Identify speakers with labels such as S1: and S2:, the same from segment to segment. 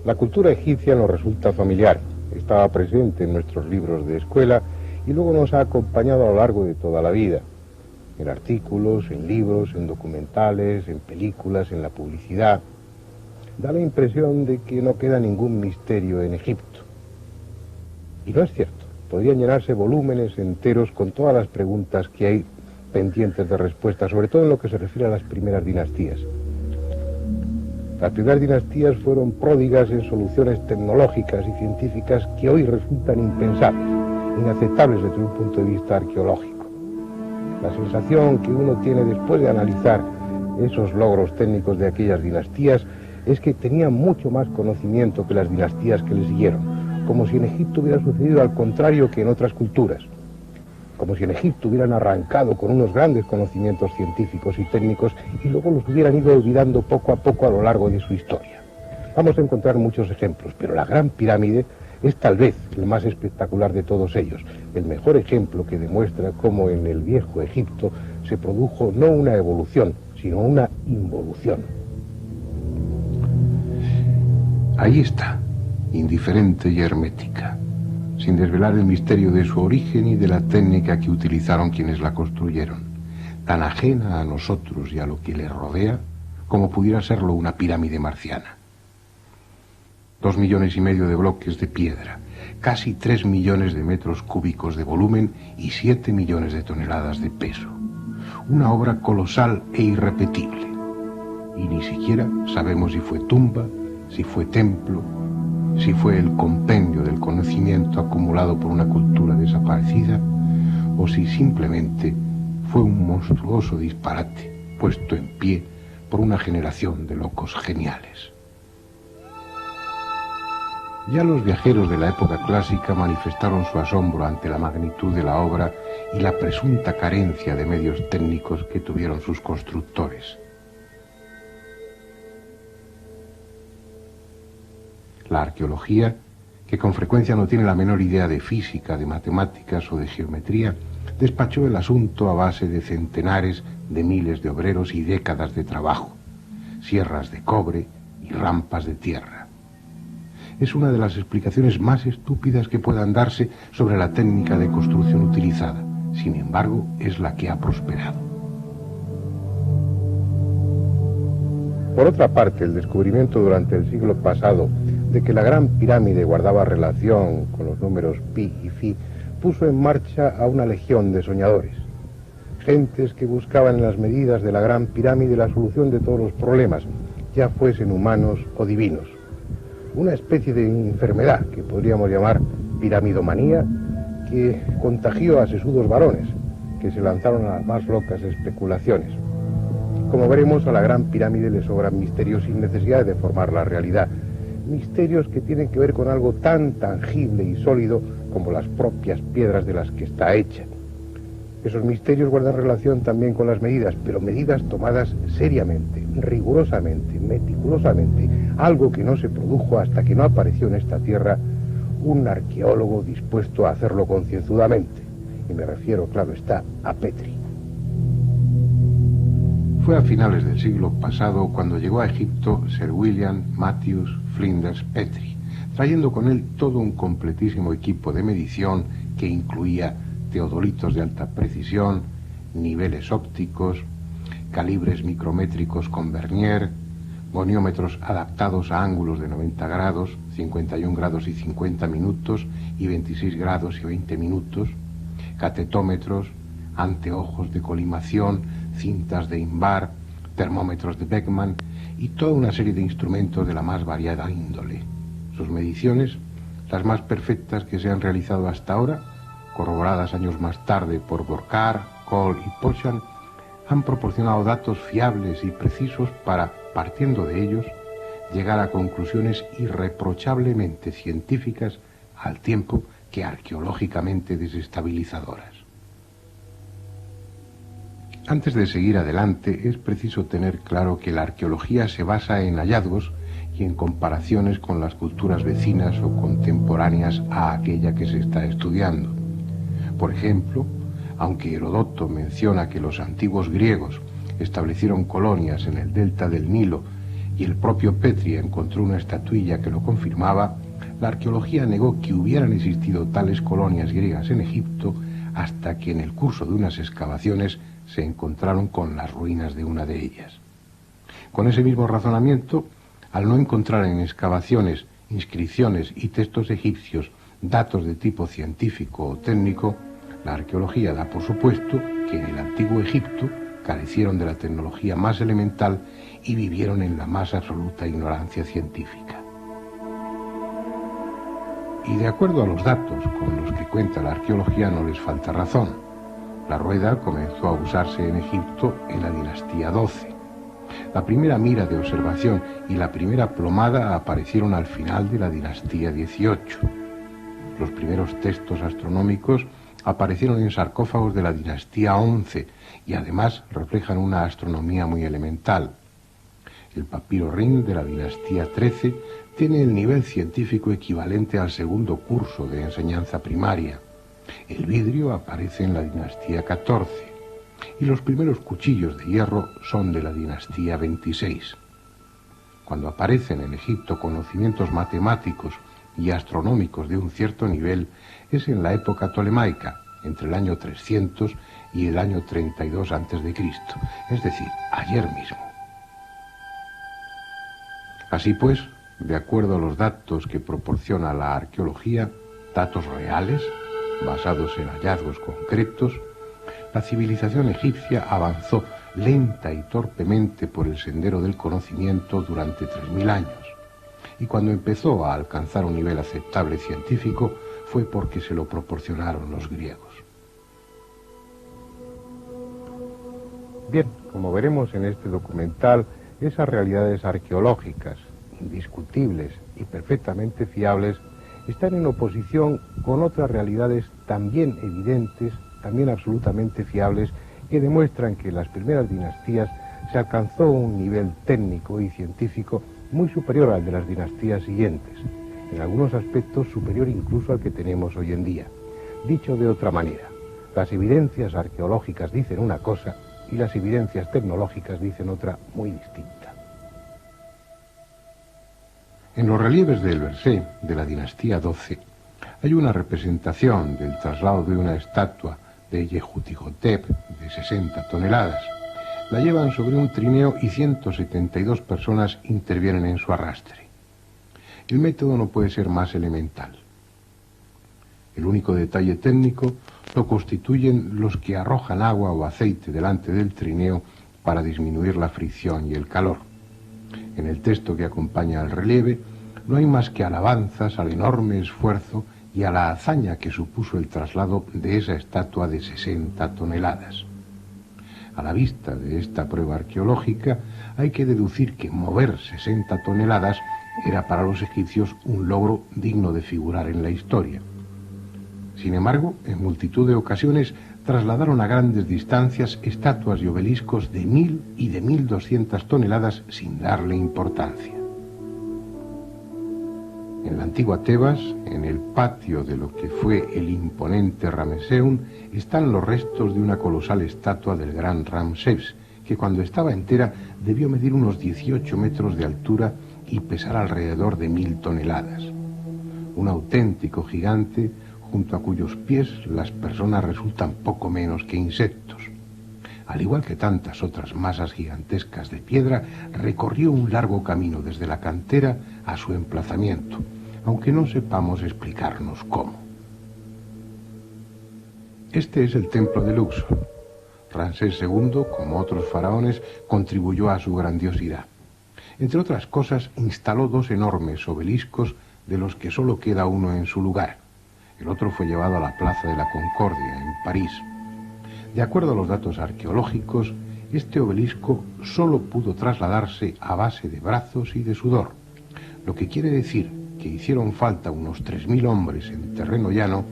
S1: La cultura egipcia nos resulta familiar, estaba presente en nuestros libros de escuela y luego nos ha acompañado a lo largo de toda la vida, en artículos, en libros, en documentales, en películas, en la publicidad. Da la impresión de que no queda ningún misterio en Egipto. Y no es cierto, podrían llenarse volúmenes enteros con todas las preguntas que hay pendientes de respuesta, sobre todo en lo que se refiere a las primeras dinastías. Las primeras dinastías fueron pródigas en soluciones tecnológicas y científicas que hoy resultan impensables, inaceptables desde un punto de vista arqueológico. La sensación que uno tiene después de analizar esos logros técnicos de aquellas dinastías es que tenían mucho más conocimiento que las dinastías que le siguieron, como si en Egipto hubiera sucedido al contrario que en otras culturas, como si en Egipto hubieran arrancado con unos grandes conocimientos científicos y técnicos y luego los hubieran ido olvidando poco a poco a lo largo de su historia. Vamos a encontrar muchos ejemplos, pero la Gran Pirámide es tal vez el más espectacular de todos ellos, el mejor ejemplo que demuestra cómo en el viejo Egipto se produjo no una evolución, sino una involución.
S2: Ahí está, indiferente y hermética, sin desvelar el misterio de su origen y de la técnica que utilizaron quienes la construyeron, tan ajena a nosotros y a lo que le rodea como pudiera serlo una pirámide marciana. 2,5 millones de bloques de piedra, casi 3 millones de metros cúbicos de volumen y 7 millones de toneladas de peso. Una obra colosal e irrepetible. Y ni siquiera sabemos si fue tumba, si fue templo, si fue el compendio del conocimiento acumulado por una cultura desaparecida, o si simplemente fue un monstruoso disparate puesto en pie por una generación de locos geniales. Ya los viajeros de la época clásica manifestaron su asombro ante la magnitud de la obra y la presunta carencia de medios técnicos que tuvieron sus constructores. La arqueología, que con frecuencia no tiene la menor idea de física, de matemáticas o de geometría, despachó el asunto a base de centenares de miles de obreros y décadas de trabajo, sierras de cobre y rampas de tierra. Es una de las explicaciones más estúpidas que puedan darse sobre la técnica de construcción utilizada. Sin embargo, es la que ha prosperado.
S1: Por otra parte, el descubrimiento durante el siglo pasado de que la Gran Pirámide guardaba relación con los números pi y phi puso en marcha a una legión de soñadores. Gentes que buscaban en las medidas de la Gran Pirámide la solución de todos los problemas, ya fuesen humanos o divinos. Una especie de enfermedad que podríamos llamar piramidomanía, que contagió a sesudos varones, que se lanzaron a las más locas especulaciones. Como veremos, a la Gran Pirámide le sobran misterios sin necesidad de deformar la realidad, misterios que tienen que ver con algo tan tangible y sólido como las propias piedras de las que está hecha. Esos misterios guardan relación también con las medidas, pero medidas tomadas seriamente, rigurosamente, meticulosamente, algo que no se produjo hasta que no apareció en esta tierra un arqueólogo dispuesto a hacerlo concienzudamente. Y me refiero, claro está, a Petrie.
S2: Fue a finales del siglo pasado cuando llegó a Egipto Sir William Matthews Flinders Petrie, trayendo con él todo un completísimo equipo de medición que incluía teodolitos de alta precisión, niveles ópticos, calibres micrométricos con vernier, goniómetros adaptados a ángulos de 90 grados, 51 grados y 50 minutos y 26 grados y 20 minutos, catetómetros, anteojos de colimación, cintas de Invar, termómetros de Beckman y toda una serie de instrumentos de la más variada índole. Sus mediciones, las más perfectas que se han realizado hasta ahora, corroboradas años más tarde por Burckhardt, Cole y Pochan, han proporcionado datos fiables y precisos para, partiendo de ellos, llegar a conclusiones irreprochablemente científicas al tiempo que arqueológicamente desestabilizadoras. Antes de seguir adelante, es preciso tener claro que la arqueología se basa en hallazgos y en comparaciones con las culturas vecinas o contemporáneas a aquella que se está estudiando. Por ejemplo, aunque Heródoto menciona que los antiguos griegos establecieron colonias en el delta del Nilo y el propio Petrie encontró una estatuilla que lo confirmaba, la arqueología negó que hubieran existido tales colonias griegas en Egipto hasta que en el curso de unas excavaciones se encontraron con las ruinas de una de ellas. Con ese mismo razonamiento, al no encontrar en excavaciones, inscripciones y textos egipcios datos de tipo científico o técnico, la arqueología da por supuesto que en el antiguo Egipto carecieron de la tecnología más elemental y vivieron en la más absoluta ignorancia científica. Y de acuerdo a los datos con los que cuenta la arqueología no les falta razón. La rueda comenzó a usarse en Egipto en la dinastía XII. La primera mira de observación y la primera plomada aparecieron al final de la dinastía XVIII. Los primeros textos astronómicos aparecieron en sarcófagos de la dinastía XI y además reflejan una astronomía muy elemental. El papiro Rin de la dinastía XIII tiene el nivel científico equivalente al segundo curso de enseñanza primaria. El vidrio aparece en la dinastía XIV y los primeros cuchillos de hierro son de la dinastía XXVI. Cuando aparecen en Egipto conocimientos matemáticos y astronómicos de un cierto nivel es en la época tolemaica, entre el año 300 y el año 32 a.C., es decir, ayer mismo. Así pues, de acuerdo a los datos que proporciona la arqueología, datos reales, basados en hallazgos concretos, la civilización egipcia avanzó lenta y torpemente por el sendero del conocimiento durante 3000 años, y cuando empezó a alcanzar un nivel aceptable científico fue porque se lo proporcionaron los griegos.
S1: Bien, como veremos en este documental, esas realidades arqueológicas, indiscutibles y perfectamente fiables, están en oposición con otras realidades también evidentes, también absolutamente fiables, que demuestran que en las primeras dinastías se alcanzó un nivel técnico y científico muy superior al de las dinastías siguientes, en algunos aspectos superior incluso al que tenemos hoy en día. Dicho de otra manera, las evidencias arqueológicas dicen una cosa y las evidencias tecnológicas dicen otra muy distinta.
S2: En los relieves del Bercé, de la dinastía XII, hay una representación del traslado de una estatua de Yehutihotep de 60 toneladas. La llevan sobre un trineo y 172 personas intervienen en su arrastre. El método no puede ser más elemental. El único detalle técnico lo constituyen los que arrojan agua o aceite delante del trineo para disminuir la fricción y el calor. En el texto que acompaña al relieve no hay más que alabanzas al enorme esfuerzo y a la hazaña que supuso el traslado de esa estatua de 60 toneladas. A la vista de esta prueba arqueológica hay que deducir que mover 60 toneladas era para los egipcios un logro digno de figurar en la historia. Sin embargo, en multitud de ocasiones trasladaron a grandes distancias estatuas y obeliscos de 1000 y de 1200 toneladas sin darle importancia. En la antigua Tebas, en el patio de lo que fue el imponente Ramesseum, están los restos de una colosal estatua del gran Ramsés, que cuando estaba entera debió medir unos 18 metros de altura y pesar alrededor de 1000 toneladas. Un auténtico gigante, junto a cuyos pies las personas resultan poco menos que insectos. Al igual que tantas otras masas gigantescas de piedra, recorrió un largo camino desde la cantera a su emplazamiento, aunque no sepamos explicarnos cómo. Este es el templo de Luxor. Ramsés II, como otros faraones, contribuyó a su grandiosidad. Entre otras cosas, instaló 2 enormes obeliscos de los que solo queda uno en su lugar. El otro fue llevado a la Plaza de la Concordia, en París. De acuerdo a los datos arqueológicos, este obelisco solo pudo trasladarse a base de brazos y de sudor, lo que quiere decir que hicieron falta unos 3000 hombres en terreno llano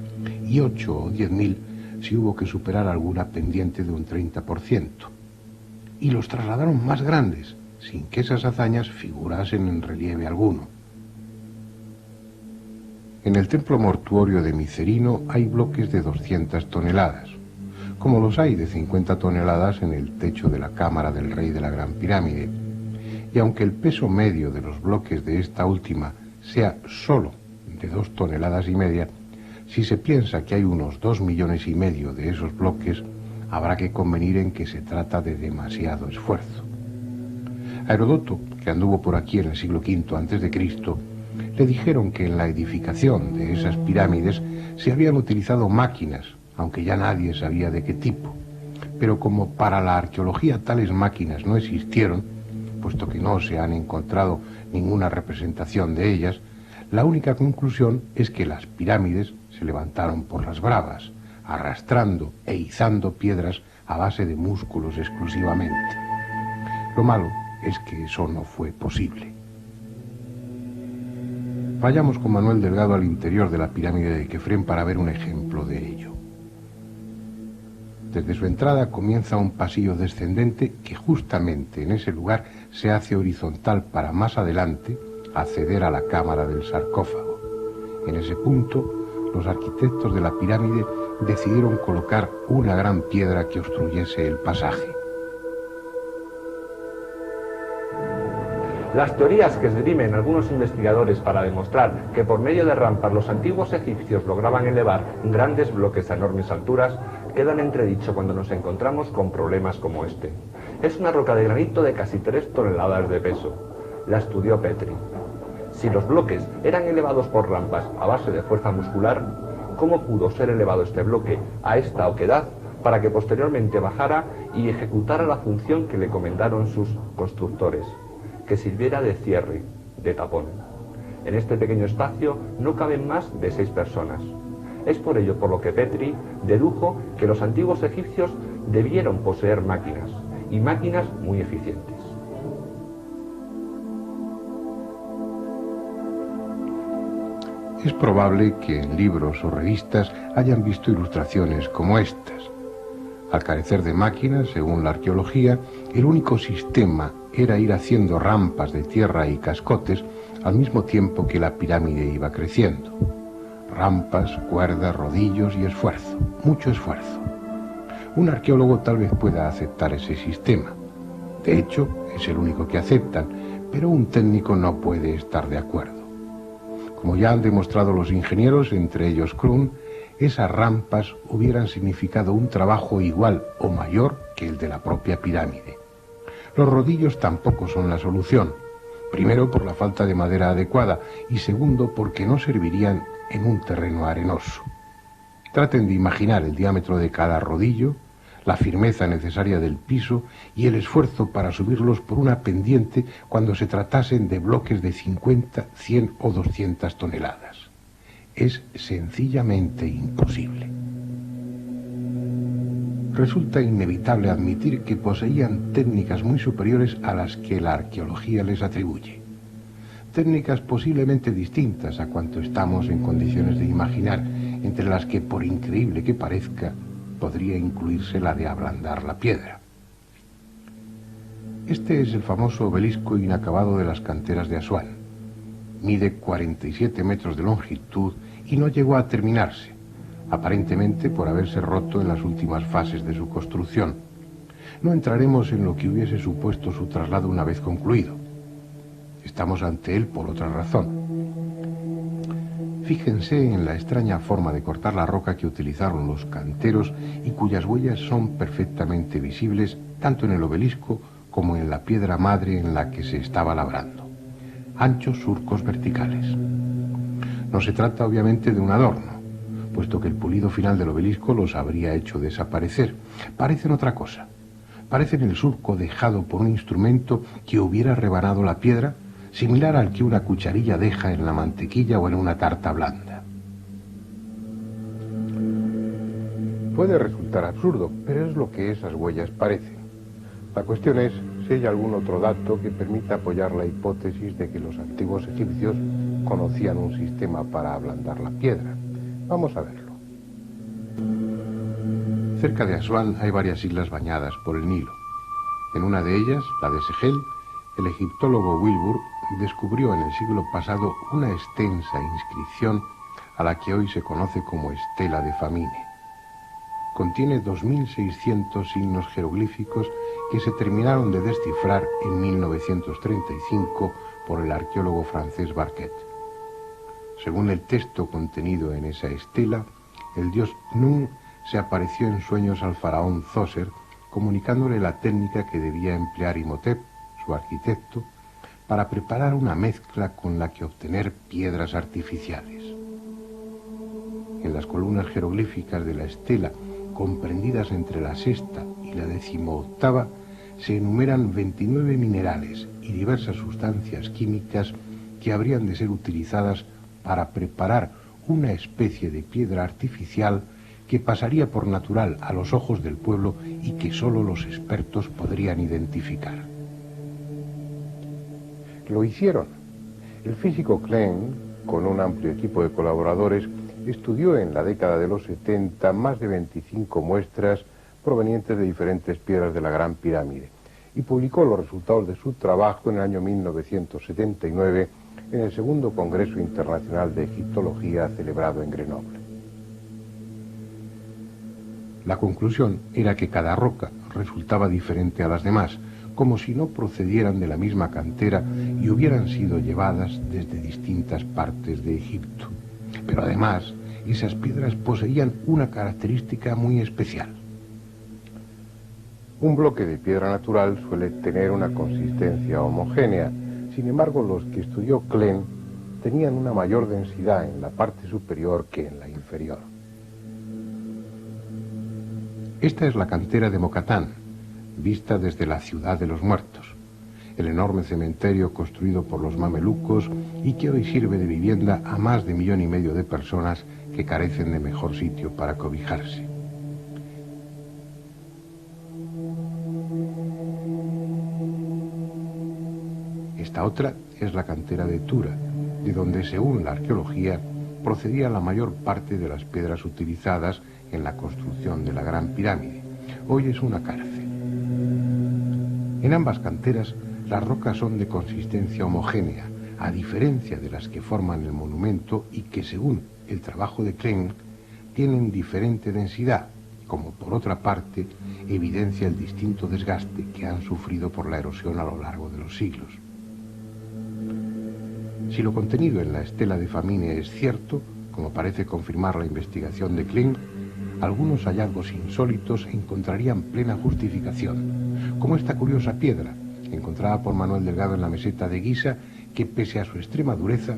S2: y 8 o 10.000 si hubo que superar alguna pendiente de un 30%. Y los trasladaron más grandes, sin que esas hazañas figurasen en relieve alguno. En el templo mortuorio de Micerino hay bloques de 200 toneladas, como los hay de 50 toneladas en el techo de la cámara del rey de la Gran Pirámide. y aunque el peso medio de los bloques de esta última sea solo de 2,5 toneladas, si se piensa que hay unos 2,5 millones de esos bloques, habrá que convenir en que se trata de demasiado esfuerzo. A Heródoto, que anduvo por aquí en el siglo V a.C., le dijeron que en la edificación de esas pirámides se habían utilizado máquinas, aunque ya nadie sabía de qué tipo. Pero como para la arqueología tales máquinas no existieron, puesto que no se han encontrado ninguna representación de ellas, la única conclusión es que las pirámides se levantaron por las bravas, arrastrando e izando piedras a base de músculos exclusivamente. Lo malo es que eso no fue posible. Vayamos con Manuel Delgado al interior de la pirámide de Kefren para ver un ejemplo de ello. Desde su entrada comienza un pasillo descendente que justamente en ese lugar se hace horizontal para más adelante acceder a la cámara del sarcófago. En ese punto, los arquitectos de la pirámide decidieron colocar una gran piedra que obstruyese el pasaje.
S3: Las teorías que esgrimen algunos investigadores para demostrar que por medio de rampas los antiguos egipcios lograban elevar grandes bloques a enormes alturas quedan entredicho cuando nos encontramos con problemas como este. Es una roca de granito de casi 3 toneladas de peso. La estudió Petri. Si los bloques eran elevados por rampas a base de fuerza muscular, ¿cómo pudo ser elevado este bloque a esta oquedad para que posteriormente bajara y ejecutara la función que le encomendaron sus constructores? Que sirviera de cierre, de tapón. En este pequeño espacio no caben más de 6 personas. Es por ello por lo que Petri dedujo que los antiguos egipcios debieron poseer máquinas, y máquinas muy eficientes.
S2: Es probable que en libros o revistas hayan visto ilustraciones como estas. Al carecer de máquinas, según la arqueología, el único sistema era ir haciendo rampas de tierra y cascotes al mismo tiempo que la pirámide iba creciendo. Rampas, cuerdas, rodillos y esfuerzo, mucho esfuerzo. Un arqueólogo tal vez pueda aceptar ese sistema. De hecho, es el único que aceptan, pero un técnico no puede estar de acuerdo. Como ya han demostrado los ingenieros, entre ellos Krum, esas rampas hubieran significado un trabajo igual o mayor que el de la propia pirámide. Los rodillos tampoco son la solución. Primero, por la falta de madera adecuada, y segundo, porque no servirían en un terreno arenoso. Traten de imaginar el diámetro de cada rodillo, la firmeza necesaria del piso y el esfuerzo para subirlos por una pendiente cuando se tratasen de bloques de 50, 100 o 200 toneladas. Es sencillamente imposible. Resulta inevitable admitir que poseían técnicas muy superiores a las que la arqueología les atribuye. Técnicas posiblemente distintas a cuanto estamos en condiciones de imaginar, entre las que, por increíble que parezca, podría incluirse la de ablandar la piedra. Este es el famoso obelisco inacabado de las canteras de Asuán. Mide 47 metros de longitud y no llegó a terminarse, aparentemente por haberse roto en las últimas fases de su construcción. No entraremos en lo que hubiese supuesto su traslado una vez concluido. Estamos ante él por otra razón. Fíjense en la extraña forma de cortar la roca que utilizaron los canteros y cuyas huellas son perfectamente visibles tanto en el obelisco como en la piedra madre en la que se estaba labrando. Anchos surcos verticales. No se trata obviamente de un adorno, puesto que el pulido final del obelisco los habría hecho desaparecer. Parecen otra cosa. Parecen el surco dejado por un instrumento que hubiera rebanado la piedra, similar al que una cucharilla deja en la mantequilla o en una tarta blanda.
S1: Puede resultar absurdo, pero es lo que esas huellas parecen. La cuestión es si hay algún otro dato que permita apoyar la hipótesis de que los antiguos egipcios conocían un sistema para ablandar la piedra. Vamos a verlo.
S2: Cerca de Asuán hay varias islas bañadas por el Nilo. En una de ellas, la de Segel, el egiptólogo Wilbur descubrió en el siglo pasado una extensa inscripción a la que hoy se conoce como Estela de Famine. contiene 2.600 signos jeroglíficos que se terminaron de descifrar en 1935 por el arqueólogo francés Barquet. Según el texto contenido en esa estela, el dios Nun se apareció en sueños al faraón Zoser, comunicándole la técnica que debía emplear Imhotep, su arquitecto, para preparar una mezcla con la que obtener piedras artificiales. En las columnas jeroglíficas de la estela, comprendidas entre la sexta y la 18ª, se enumeran 29 minerales y diversas sustancias químicas que habrían de ser utilizadas para preparar una especie de piedra artificial que pasaría por natural a los ojos del pueblo y que solo los expertos podrían identificar.
S1: Lo hicieron. El físico Klein, con un amplio equipo de colaboradores, estudió en la década de los 70 más de 25 muestras provenientes de diferentes piedras de la Gran Pirámide y publicó los resultados de su trabajo en el año 1979 en el segundo Congreso Internacional de Egiptología celebrado en Grenoble.
S2: La conclusión era que cada roca resultaba diferente a las demás, como si no procedieran de la misma cantera y hubieran sido llevadas desde distintas partes de Egipto. Pero además, esas piedras poseían una característica muy especial.
S1: Un bloque de piedra natural suele tener una consistencia homogénea. Sin embargo, los que estudió Klein tenían una mayor densidad en la parte superior que en la inferior.
S2: Esta es la cantera de Mokatán, vista desde la ciudad de los muertos, el enorme cementerio construido por los mamelucos y que hoy sirve de vivienda a más de 1,5 millones de personas que carecen de mejor sitio para cobijarse. Esta otra es la cantera de Tura, de donde, según la arqueología, procedía la mayor parte de las piedras utilizadas en la construcción de la Gran Pirámide. Hoy es una cárcel. En ambas canteras, las rocas son de consistencia homogénea, a diferencia de las que forman el monumento y que, según el trabajo de Klein, tienen diferente densidad, como por otra parte evidencia el distinto desgaste que han sufrido por la erosión a lo largo de los siglos. Si lo contenido en la estela de Famine es cierto, como parece confirmar la investigación de Klein, algunos hallazgos insólitos encontrarían plena justificación, como esta curiosa piedra, encontrada por Manuel Delgado en la meseta de Guisa, que pese a su extrema dureza,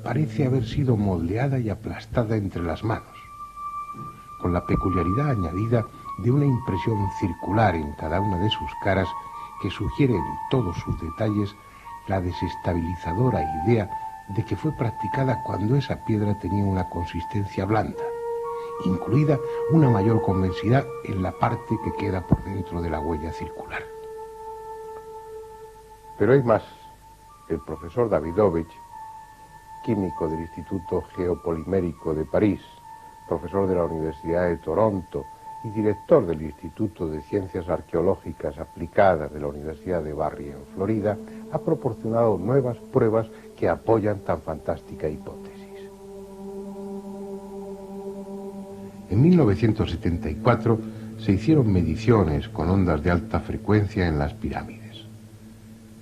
S2: parece haber sido moldeada y aplastada entre las manos, con la peculiaridad añadida de una impresión circular en cada una de sus caras que sugiere en todos sus detalles la desestabilizadora idea de que fue practicada cuando esa piedra tenía una consistencia blanda, incluida una mayor convexidad en la parte que queda por dentro de la huella circular.
S1: Pero hay más. El profesor Davidovich, químico del Instituto Geopolimérico de París, profesor de la Universidad de Toronto y director del Instituto de Ciencias Arqueológicas Aplicadas de la Universidad de Barry en Florida, ha proporcionado nuevas pruebas que apoyan tan fantástica hipótesis.
S2: En 1974 se hicieron mediciones con ondas de alta frecuencia en las pirámides.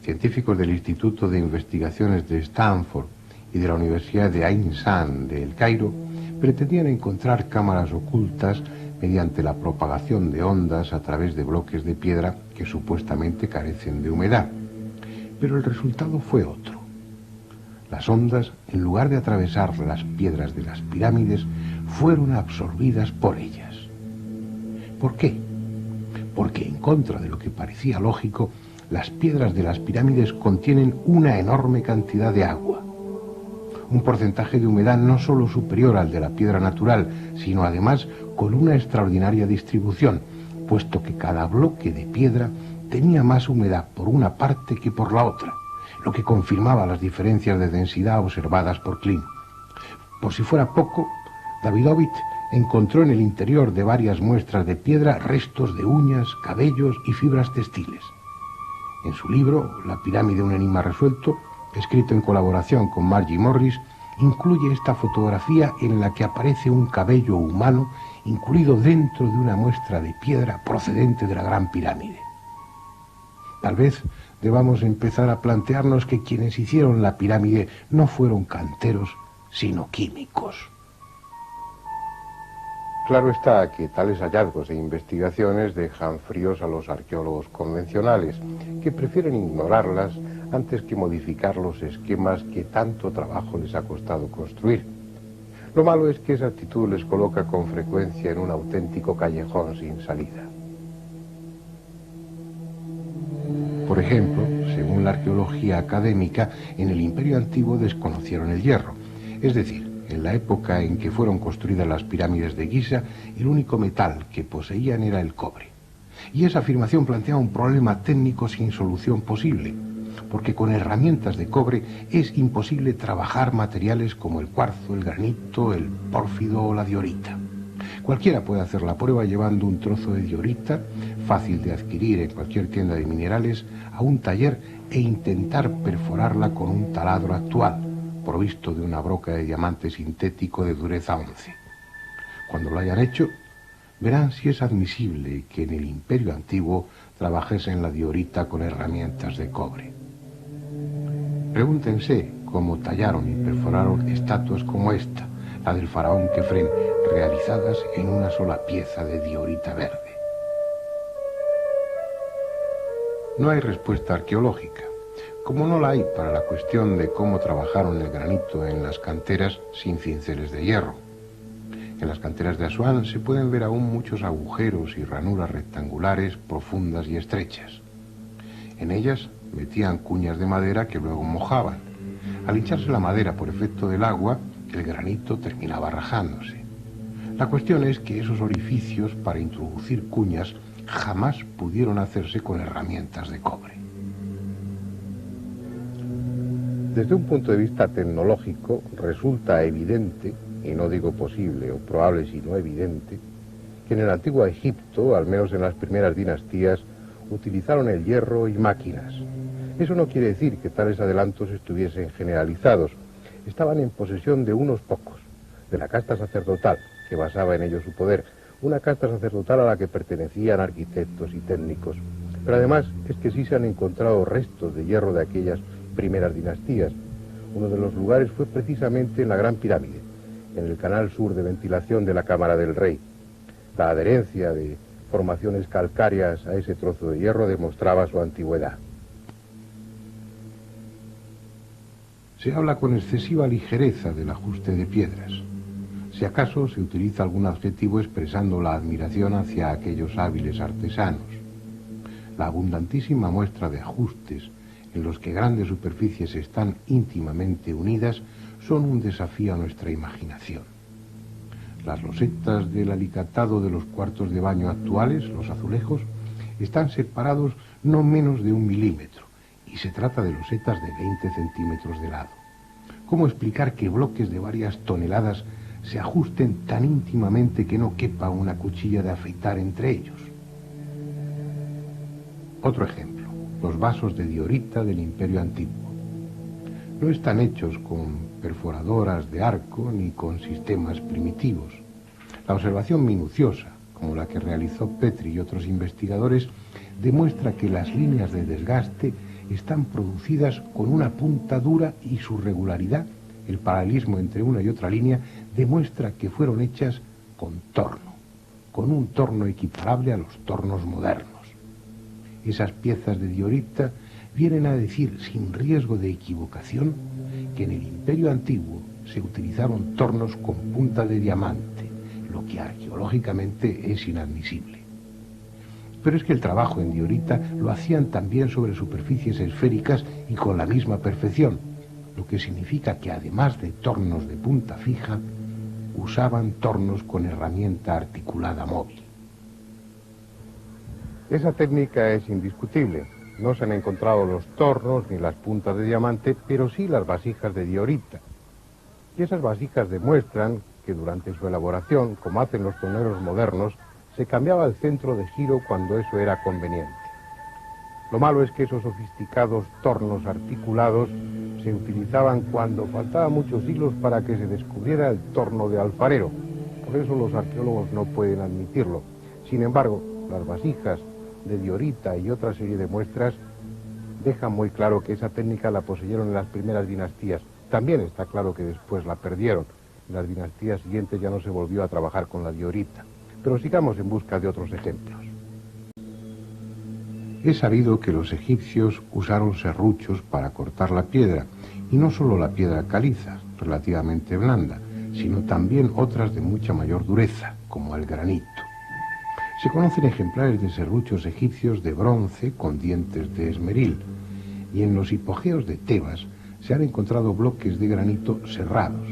S2: Científicos del Instituto de Investigaciones de Stanford y de la Universidad de Ain Sham de El Cairo pretendían encontrar cámaras ocultas mediante la propagación de ondas a través de bloques de piedra que supuestamente carecen de humedad. Pero el resultado fue otro. Las ondas, en lugar de atravesar las piedras de las pirámides, fueron absorbidas por ellas. ¿Por qué? Porque, en contra de lo que parecía lógico, las piedras de las pirámides contienen una enorme cantidad de agua. Un porcentaje de humedad no solo superior al de la piedra natural, sino además con una extraordinaria distribución, puesto que cada bloque de piedra tenía más humedad por una parte que por la otra, lo que confirmaba las diferencias de densidad observadas por Klein. Por si fuera poco, Davidovich encontró en el interior de varias muestras de piedra restos de uñas, cabellos y fibras textiles. En su libro, La pirámide, un enigma resuelto, escrito en colaboración con Margie Morris, incluye esta fotografía en la que aparece un cabello humano incluido dentro de una muestra de piedra procedente de la Gran Pirámide. Tal vez debamos empezar a plantearnos que quienes hicieron la pirámide no fueron canteros, sino químicos.
S1: Claro está que tales hallazgos e investigaciones dejan fríos a los arqueólogos convencionales, que prefieren ignorarlas antes que modificar los esquemas que tanto trabajo les ha costado construir. Lo malo es que esa actitud les coloca con frecuencia en un auténtico callejón sin salida.
S2: Por ejemplo, según la arqueología académica, en el Imperio Antiguo desconocieron el hierro, es decir, en la época en que fueron construidas las pirámides de Giza, el único metal que poseían era el cobre. Y esa afirmación plantea un problema técnico sin solución posible, porque con herramientas de cobre es imposible trabajar materiales como el cuarzo, el granito, el pórfido o la diorita. Cualquiera puede hacer la prueba llevando un trozo de diorita, fácil de adquirir en cualquier tienda de minerales, a un taller e intentar perforarla con un taladro actual, provisto de una broca de diamante sintético de dureza 11. Cuando lo hayan hecho, verán si es admisible que en el Imperio Antiguo trabajesen la diorita con herramientas de cobre. Pregúntense cómo tallaron y perforaron estatuas como esta, la del faraón Kefren, realizadas en una sola pieza de diorita verde. No hay respuesta arqueológica, como no la hay para la cuestión de cómo trabajaron el granito en las canteras sin cinceles de hierro. En las canteras de Asuán se pueden ver aún muchos agujeros y ranuras rectangulares profundas y estrechas. En ellas metían cuñas de madera que luego mojaban. Al hincharse la madera por efecto del agua, el granito terminaba rajándose. La cuestión es que esos orificios para introducir cuñas jamás pudieron hacerse con herramientas de cobre.
S1: Desde un punto de vista tecnológico, resulta evidente, y no digo posible o probable sino evidente, que en el antiguo Egipto, al menos en las primeras dinastías, utilizaron el hierro y máquinas. Eso no quiere decir que tales adelantos estuviesen generalizados. Estaban en posesión de unos pocos, de la casta sacerdotal, que basaba en ello su poder, una casta sacerdotal a la que pertenecían arquitectos y técnicos. Pero además es que sí se han encontrado restos de hierro de aquellas primeras dinastías. Uno de los lugares fue precisamente en la Gran Pirámide, en el canal sur de ventilación de la Cámara del Rey. La adherencia de formaciones calcáreas a ese trozo de hierro demostraba su antigüedad.
S2: Se habla con excesiva ligereza del ajuste de piedras. Si acaso se utiliza algún adjetivo expresando la admiración hacia aquellos hábiles artesanos. La abundantísima muestra de ajustes en los que grandes superficies están íntimamente unidas son un desafío a nuestra imaginación. Las losetas del alicatado de los cuartos de baño actuales, los azulejos, están separados no menos de 1 milímetro, y se trata de losetas de 20 centímetros de lado. ¿Cómo explicar que bloques de varias toneladas se ajusten tan íntimamente que no quepa una cuchilla de afeitar entre ellos? Otro ejemplo, los vasos de diorita del Imperio Antiguo. No están hechos con perforadoras de arco ni con sistemas primitivos. La observación minuciosa, como la que realizó Petri y otros investigadores, demuestra que las líneas de desgaste están producidas con una punta dura y su regularidad, el paralelismo entre una y otra línea, demuestra que fueron hechas con torno, con un torno equiparable a los tornos modernos. Esas piezas de diorita vienen a decir, sin riesgo de equivocación, que en el Imperio Antiguo se utilizaron tornos con punta de diamante, lo que arqueológicamente es inadmisible. Pero es que el trabajo en diorita lo hacían también sobre superficies esféricas y con la misma perfección, lo que significa que además de tornos de punta fija, usaban tornos con herramienta articulada móvil.
S1: Esa técnica es indiscutible. No se han encontrado los tornos ni las puntas de diamante, pero sí las vasijas de diorita. Y esas vasijas demuestran que durante su elaboración, como hacen los toneros modernos, se cambiaba el centro de giro cuando eso era conveniente. Lo malo es que esos sofisticados tornos articulados se utilizaban cuando faltaban muchos hilos para que se descubriera el torno de alfarero. Por eso los arqueólogos no pueden admitirlo. Sin embargo, las vasijas de diorita y otra serie de muestras dejan muy claro que esa técnica la poseyeron en las primeras dinastías. También está claro que después la perdieron. En las dinastías siguientes ya no se volvió a trabajar con la diorita. Pero sigamos en busca de otros ejemplos.
S2: Es sabido que los egipcios usaron serruchos para cortar la piedra, y no solo la piedra caliza, relativamente blanda, sino también otras de mucha mayor dureza, como el granito. Se conocen ejemplares de serruchos egipcios de bronce con dientes de esmeril, y en los hipogeos de Tebas se han encontrado bloques de granito serrados.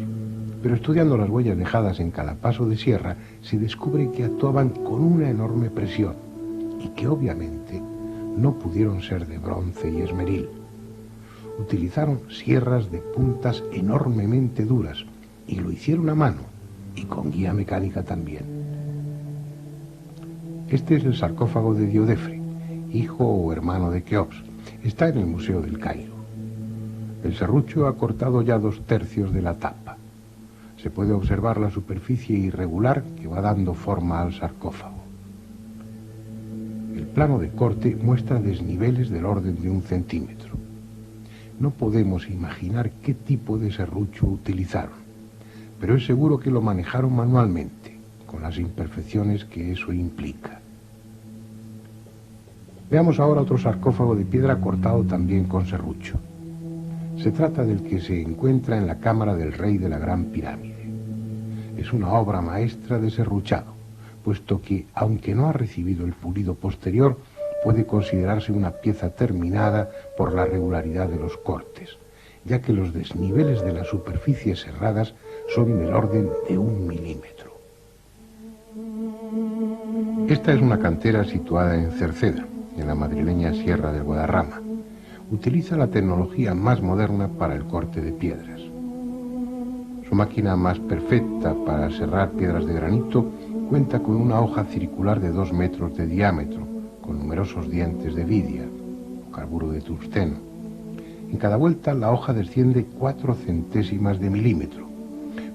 S2: Pero estudiando las huellas dejadas en cada paso de sierra, se descubre que actuaban con una enorme presión, y que obviamente no pudieron ser de bronce y esmeril. Utilizaron sierras de puntas enormemente duras, y lo hicieron a mano, y con guía mecánica también. Este es el sarcófago de Diodefre, hijo o hermano de Keops. Está en el Museo del Cairo. El serrucho ha cortado ya 2/3 de la tapa. Se puede observar la superficie irregular que va dando forma al sarcófago. El plano de corte muestra desniveles del orden de 1 centímetro. No podemos imaginar qué tipo de serrucho utilizaron, pero es seguro que lo manejaron manualmente, con las imperfecciones que eso implica. Veamos ahora otro sarcófago de piedra cortado también con serrucho. Se trata del que se encuentra en la cámara del rey de la Gran Pirámide. Es una obra maestra de serruchado, puesto que, aunque no ha recibido el pulido posterior, puede considerarse una pieza terminada por la regularidad de los cortes, ya que los desniveles de las superficies serradas son del orden de 1 milímetro. Esta es una cantera situada en Cerceda, en la madrileña Sierra del Guadarrama. Utiliza la tecnología más moderna para el corte de piedras. Su máquina más perfecta para serrar piedras de granito cuenta con una hoja circular de 2 metros de diámetro, con numerosos dientes de vidia, o carburo de tungsteno. En cada vuelta la hoja desciende 4 centésimas de milímetro,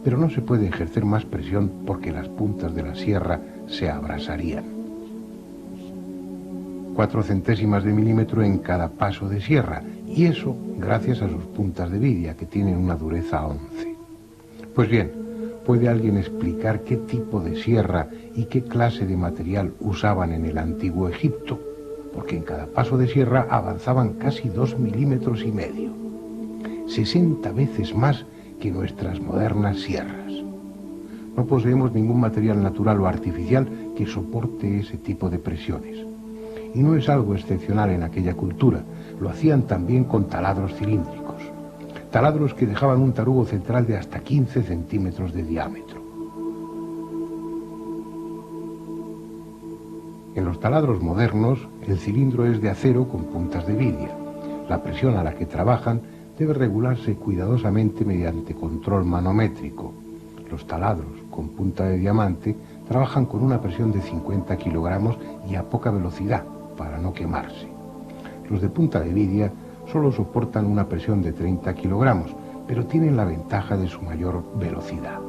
S2: pero no se puede ejercer más presión porque las puntas de la sierra se abrasarían. 4 centésimas de milímetro en cada paso de sierra, y eso gracias a sus puntas de vidia, que tienen una dureza 11. Pues bien, ¿puede alguien explicar qué tipo de sierra y qué clase de material usaban en el antiguo Egipto? Porque en cada paso de sierra avanzaban casi 2,5 milímetros, 60 veces más que nuestras modernas sierras. No poseemos ningún material natural o artificial que soporte ese tipo de presiones. Y no es algo excepcional en aquella cultura, lo hacían también con taladros cilíndricos. Taladros que dejaban un tarugo central de hasta 15 centímetros de diámetro. En los taladros modernos, el cilindro es de acero con puntas de vidia. La presión a la que trabajan debe regularse cuidadosamente mediante control manométrico. Los taladros con punta de diamante trabajan con una presión de 50 kilogramos y a poca velocidad para no quemarse. Los de punta de vidia solo soportan una presión de 30 kilogramos, pero tienen la ventaja de su mayor velocidad.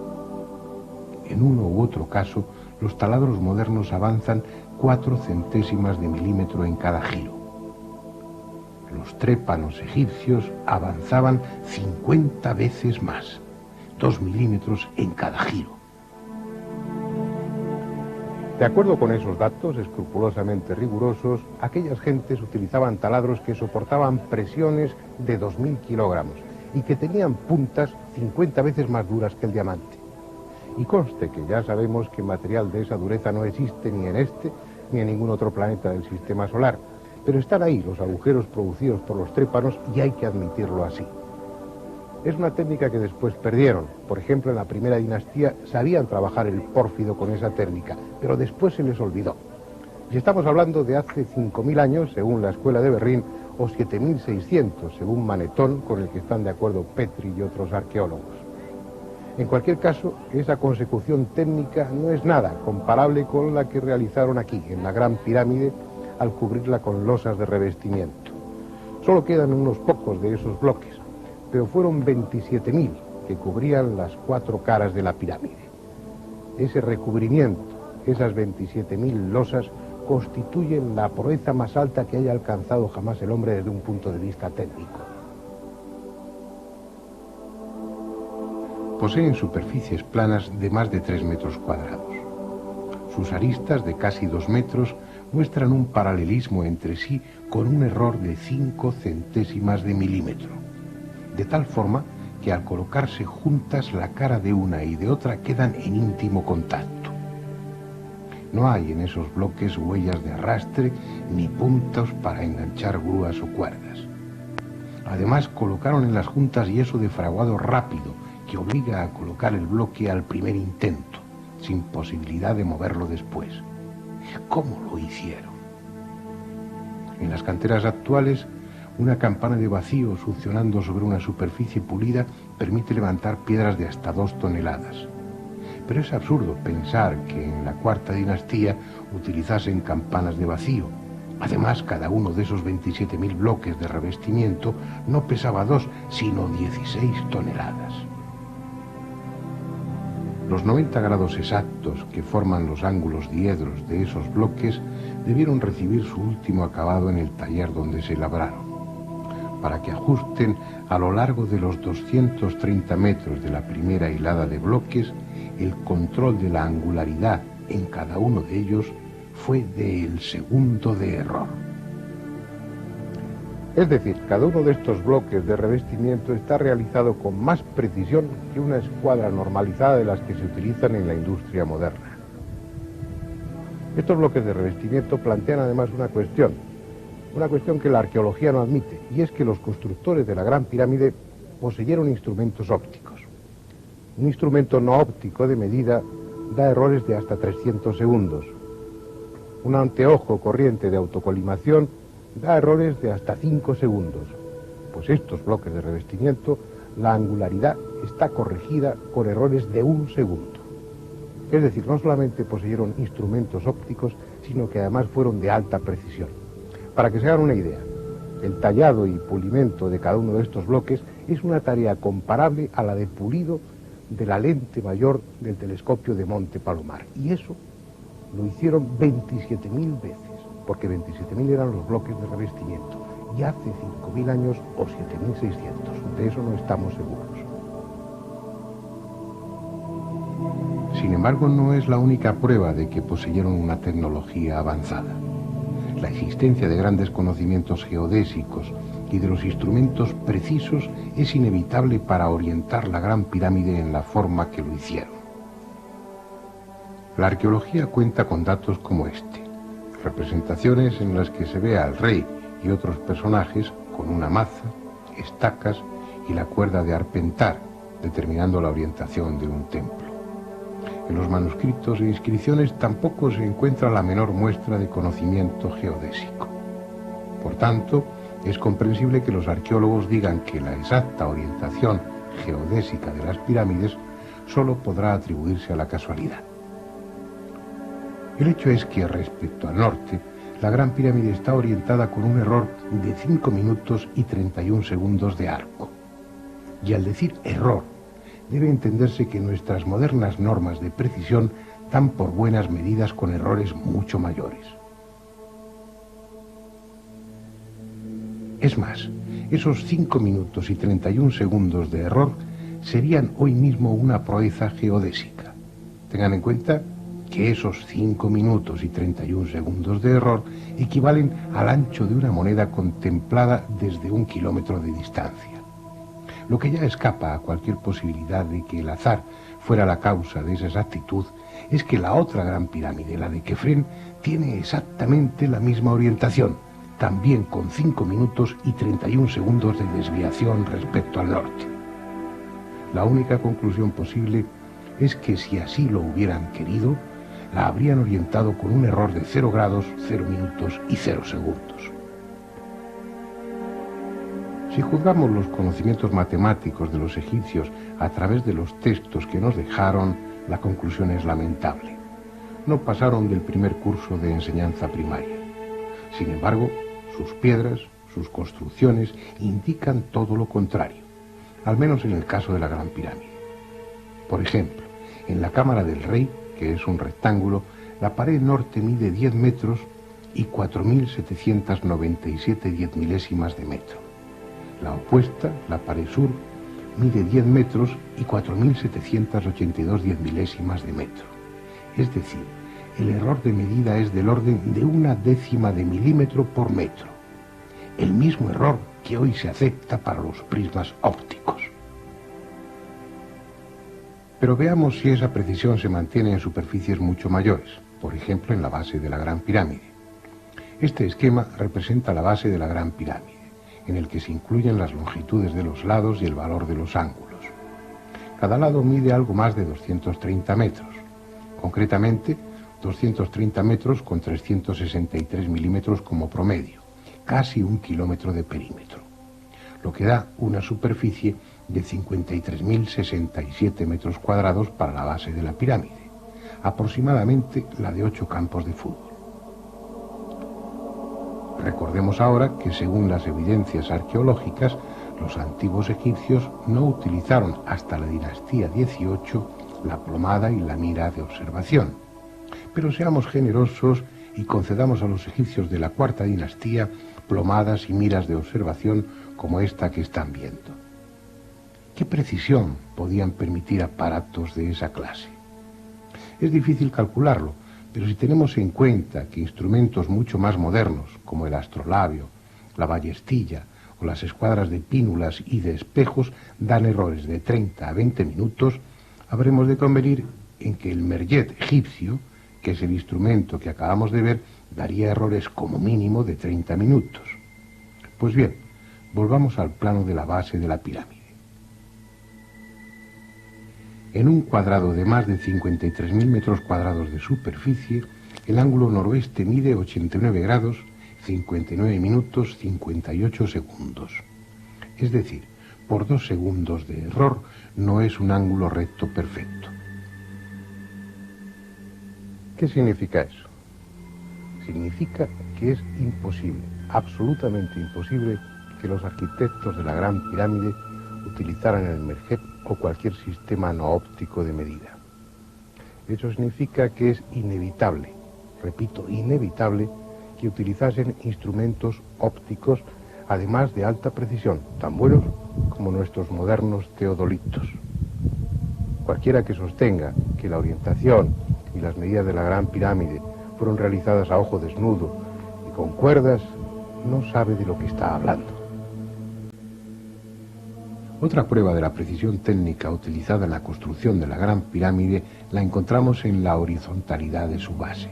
S2: En uno u otro caso, los taladros modernos avanzan 4 centésimas de milímetro en cada giro. Los trépanos egipcios avanzaban 50 veces más, 2 milímetros en cada giro.
S1: De acuerdo con esos datos escrupulosamente rigurosos, aquellas gentes utilizaban taladros que soportaban presiones de 2.000 kilogramos y que tenían puntas 50 veces más duras que el diamante. Y conste que ya sabemos que material de esa dureza no existe ni en este ni en ningún otro planeta del sistema solar, pero están ahí los agujeros producidos por los trépanos y hay que admitirlo así. Es una técnica que después perdieron. Por ejemplo, en la primera dinastía sabían trabajar el pórfido con esa técnica, pero después se les olvidó. Y estamos hablando de hace 5.000 años, según la Escuela de Berlín, o 7.600, según Manetón, con el que están de acuerdo Petri y otros arqueólogos. En cualquier caso, esa consecución técnica no es nada comparable con la que realizaron aquí, en la Gran Pirámide, al cubrirla con losas de revestimiento. Solo quedan unos pocos de esos bloques, pero fueron 27.000 que cubrían las 4 caras de la pirámide. Ese recubrimiento, esas 27.000 losas, constituyen la proeza más alta que haya alcanzado jamás el hombre desde un punto de vista técnico.
S2: Poseen superficies planas de más de 3 metros cuadrados. Sus aristas, de casi 2 metros, muestran un paralelismo entre sí con un error de 5 centésimas de milímetro, de tal forma que al colocarse juntas la cara de una y de otra quedan en íntimo contacto. No hay en esos bloques huellas de arrastre ni puntos para enganchar grúas o cuerdas. Además, colocaron en las juntas yeso de fraguado rápido que obliga a colocar el bloque al primer intento, sin posibilidad de moverlo después. ¿Cómo lo hicieron? En las canteras actuales, una campana de vacío succionando sobre una superficie pulida permite levantar piedras de hasta 2 toneladas. Pero es absurdo pensar que en la cuarta dinastía utilizasen campanas de vacío. Además, cada uno de esos 27.000 bloques de revestimiento no pesaba 2, sino 16 toneladas. Los 90 grados exactos que forman los ángulos diedros de esos bloques debieron recibir su último acabado en el taller donde se labraron, para que ajusten a lo largo de los 230 metros de la primera hilada de bloques. El control de la angularidad en cada uno de ellos fue del segundo de error.
S1: Es decir, cada uno de estos bloques de revestimiento está realizado con más precisión que una escuadra normalizada de las que se utilizan en la industria moderna. Estos bloques de revestimiento plantean además una cuestión que la arqueología no admite, y es que los constructores de la Gran Pirámide poseyeron instrumentos ópticos. Un instrumento no óptico de medida da errores de hasta 300 segundos. Un anteojo corriente de autocolimación da errores de hasta 5 segundos. Pues estos bloques de revestimiento, la angularidad está corregida con errores de 1 segundo. Es decir, no solamente poseyeron instrumentos ópticos, sino que además fueron de alta precisión. Para que se hagan una idea, el tallado y pulimento de cada uno de estos bloques es una tarea comparable a la de pulido de la lente mayor del telescopio de Monte Palomar. Y eso lo hicieron 27.000 veces, porque 27.000 eran los bloques de revestimiento, y hace 5.000 años o 7.600. De eso no estamos seguros.
S2: Sin embargo, no es la única prueba de que poseyeron una tecnología avanzada. La existencia de grandes conocimientos geodésicos y de los instrumentos precisos es inevitable para orientar la Gran Pirámide en la forma que lo hicieron. La arqueología cuenta con datos como este: representaciones en las que se ve al rey y otros personajes con una maza, estacas y la cuerda de arpentar, determinando la orientación de un templo. En los manuscritos e inscripciones tampoco se encuentra la menor muestra de conocimiento geodésico. Por tanto, es comprensible que los arqueólogos digan que la exacta orientación geodésica de las pirámides solo podrá atribuirse a la casualidad. El hecho es que, respecto al norte, la Gran Pirámide está orientada con un error de 5 minutos y 31 segundos de arco. Y al decir error, debe entenderse que nuestras modernas normas de precisión dan por buenas medidas con errores mucho mayores. Es más, esos 5 minutos y 31 segundos de error serían hoy mismo una proeza geodésica. Tengan en cuenta que esos 5 minutos y 31 segundos de error equivalen al ancho de una moneda contemplada desde 1 kilómetro de distancia. Lo que ya escapa a cualquier posibilidad de que el azar fuera la causa de esa exactitud es que la otra Gran Pirámide, la de Kefren, tiene exactamente la misma orientación, también con 5 minutos y 31 segundos de desviación respecto al norte. La única conclusión posible es que si así lo hubieran querido, la habrían orientado con un error de 0 grados, 0 minutos y 0 segundos. Si juzgamos los conocimientos matemáticos de los egipcios a través de los textos que nos dejaron, la conclusión es lamentable. No pasaron del primer curso de enseñanza primaria. Sin embargo, sus piedras, sus construcciones indican todo lo contrario, al menos en el caso de la Gran Pirámide. Por ejemplo, en la Cámara del Rey, que es un rectángulo, la pared norte mide 10 metros y 4.797 diezmilésimas de metro. La opuesta, la pared sur, mide 10 metros y 4.782 diezmilésimas de metro. Es decir, el error de medida es del orden de 1/10 de milímetro por metro. El mismo error que hoy se acepta para los prismas ópticos. Pero veamos si esa precisión se mantiene en superficies mucho mayores, por ejemplo en la base de la Gran Pirámide. Este esquema representa la base de la Gran Pirámide, en el que se incluyen las longitudes de los lados y el valor de los ángulos. Cada lado mide algo más de 230 metros, concretamente 230 metros con 363 milímetros como promedio, casi 1 kilómetro de perímetro, lo que da una superficie de 53.067 metros cuadrados para la base de la pirámide, aproximadamente la de 8 campos de fútbol. Recordemos ahora que según las evidencias arqueológicas, los antiguos egipcios no utilizaron hasta la dinastía XVIII la plomada y la mira de observación. Pero seamos generosos y concedamos a los egipcios de la cuarta dinastía plomadas y miras de observación como esta que están viendo. ¿Qué precisión podían permitir aparatos de esa clase? Es difícil calcularlo, pero si tenemos en cuenta que instrumentos mucho más modernos, como el astrolabio, la ballestilla o las escuadras de pínulas y de espejos dan errores de 30 a 20 minutos, habremos de convenir en que el merjet egipcio, que es el instrumento que acabamos de ver, daría errores como mínimo de 30 minutos. Pues bien, volvamos al plano de la base de la pirámide. En un cuadrado de más de 53.000 metros cuadrados de superficie, el ángulo noroeste mide 89 grados, 59 minutos, 58 segundos. Es decir, por 2 segundos de error no es un ángulo recto perfecto.
S1: ¿Qué significa eso? Significa que es imposible, absolutamente imposible, que los arquitectos de la Gran Pirámide utilizaran el merjet o cualquier sistema no óptico de medida. Eso significa que es inevitable, repito, inevitable, que utilizasen instrumentos ópticos, además de alta precisión, tan buenos como nuestros modernos teodolitos. Cualquiera que sostenga que la orientación y las medidas de la Gran Pirámide fueron realizadas a ojo desnudo y con cuerdas, no sabe de lo que está hablando.
S2: Otra prueba de la precisión técnica utilizada en la construcción de la Gran Pirámide la encontramos en la horizontalidad de su base,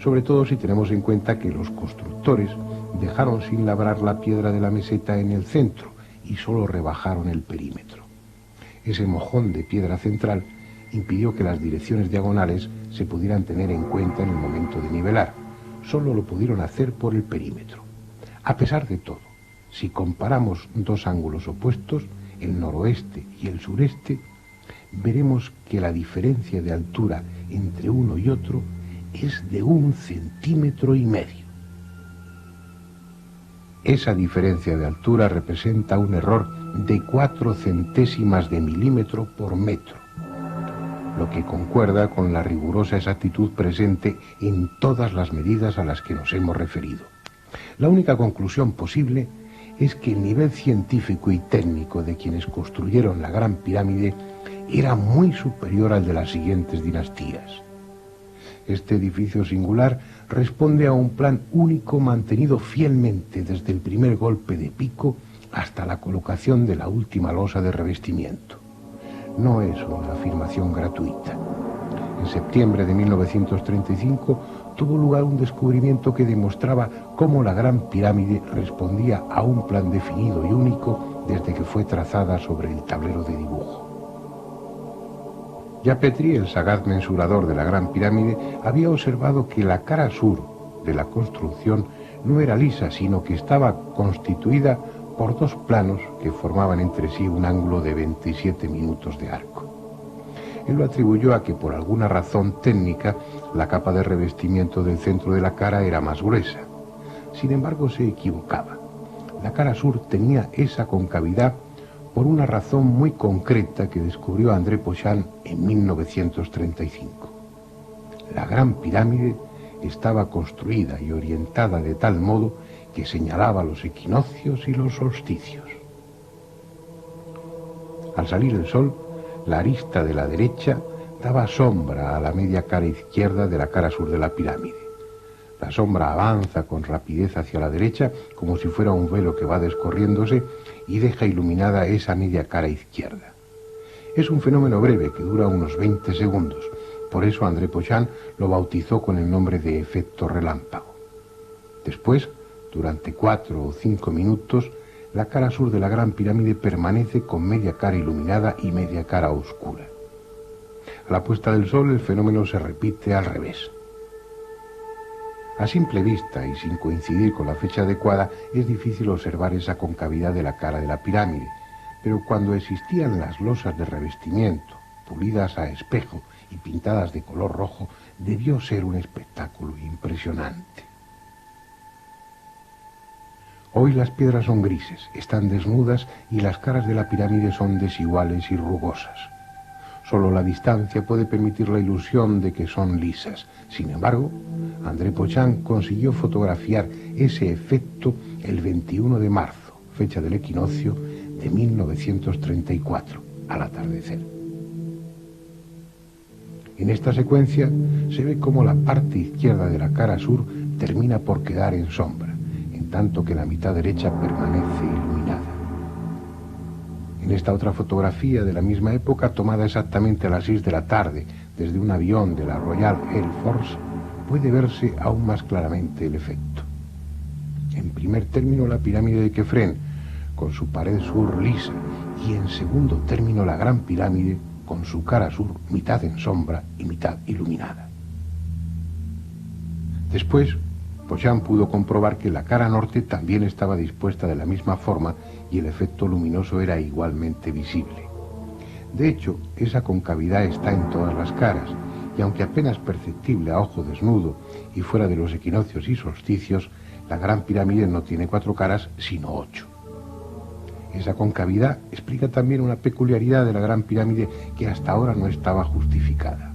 S2: sobre todo si tenemos en cuenta que los constructores dejaron sin labrar la piedra de la meseta en el centro y solo rebajaron el perímetro. Ese mojón de piedra central impidió que las direcciones diagonales se pudieran tener en cuenta en el momento de nivelar. Solo lo pudieron hacer por el perímetro. A pesar de todo, si comparamos dos ángulos opuestos, el noroeste y el sureste, veremos que la diferencia de altura entre uno y otro es de 1,5 centímetros. Esa diferencia de altura representa un error de 4 centésimas de milímetro por metro, lo que concuerda con la rigurosa exactitud presente en todas las medidas a las que nos hemos referido. La única conclusión posible es que el nivel científico y técnico de quienes construyeron la Gran Pirámide era muy superior al de las siguientes dinastías. Este edificio singular responde a un plan único mantenido fielmente desde el primer golpe de pico hasta la colocación de la última losa de revestimiento. No es una afirmación gratuita. En septiembre de 1935 tuvo lugar un descubrimiento que demostraba cómo la Gran Pirámide respondía a un plan definido y único desde que fue trazada sobre el tablero de dibujo. Ya Petrie, el sagaz mensurador de la Gran Pirámide, había observado que la cara sur de la construcción no era lisa, sino que estaba constituida por dos planos que formaban entre sí un ángulo de 27 minutos de arco. Él lo atribuyó a que por alguna razón técnica la capa de revestimiento del centro de la cara era más gruesa. Sin embargo, se equivocaba. La cara sur tenía esa concavidad por una razón muy concreta que descubrió André Pochant en 1935. La Gran Pirámide estaba construida y orientada de tal modo que señalaba los equinoccios y los solsticios. Al salir el sol, la arista de la derecha daba sombra a la media cara izquierda de la cara sur de la pirámide. La sombra avanza con rapidez hacia la derecha como si fuera un velo que va descorriéndose y deja iluminada esa media cara izquierda. Es un fenómeno breve que dura unos 20 segundos. Por eso André Pochant lo bautizó con el nombre de efecto relámpago. Después, durante 4 o 5 minutos, la cara sur de la Gran Pirámide permanece con media cara iluminada y media cara oscura. A la puesta del sol el fenómeno se repite al revés. A simple vista y sin coincidir con la fecha adecuada es difícil observar esa concavidad de la cara de la pirámide, pero cuando existían las losas de revestimiento, pulidas a espejo y pintadas de color rojo, debió ser un espectáculo impresionante. Hoy las piedras son grises, están desnudas y las caras de la pirámide son desiguales y rugosas. Solo la distancia puede permitir la ilusión de que son lisas. Sin embargo, André Pochant consiguió fotografiar ese efecto el 21 de marzo, fecha del equinoccio de 1934, al atardecer. En esta secuencia se ve cómo la parte izquierda de la cara sur termina por quedar en sombra, en tanto que la mitad derecha permanece iluminada. En esta otra fotografía de la misma época, tomada exactamente a las 6 de la tarde desde un avión de la Royal Air Force, puede verse aún más claramente el efecto. En primer término, la pirámide de Khéfren, con su pared sur lisa, y en segundo término, la Gran Pirámide, con su cara sur mitad en sombra y mitad iluminada. Después, Pochant pudo comprobar que la cara norte también estaba dispuesta de la misma forma y el efecto luminoso era igualmente visible. De hecho, esa concavidad está en todas las caras, y aunque apenas perceptible a ojo desnudo y fuera de los equinoccios y solsticios, la Gran Pirámide no tiene 4 caras, sino 8. Esa concavidad explica también una peculiaridad de la Gran Pirámide que hasta ahora no estaba justificada.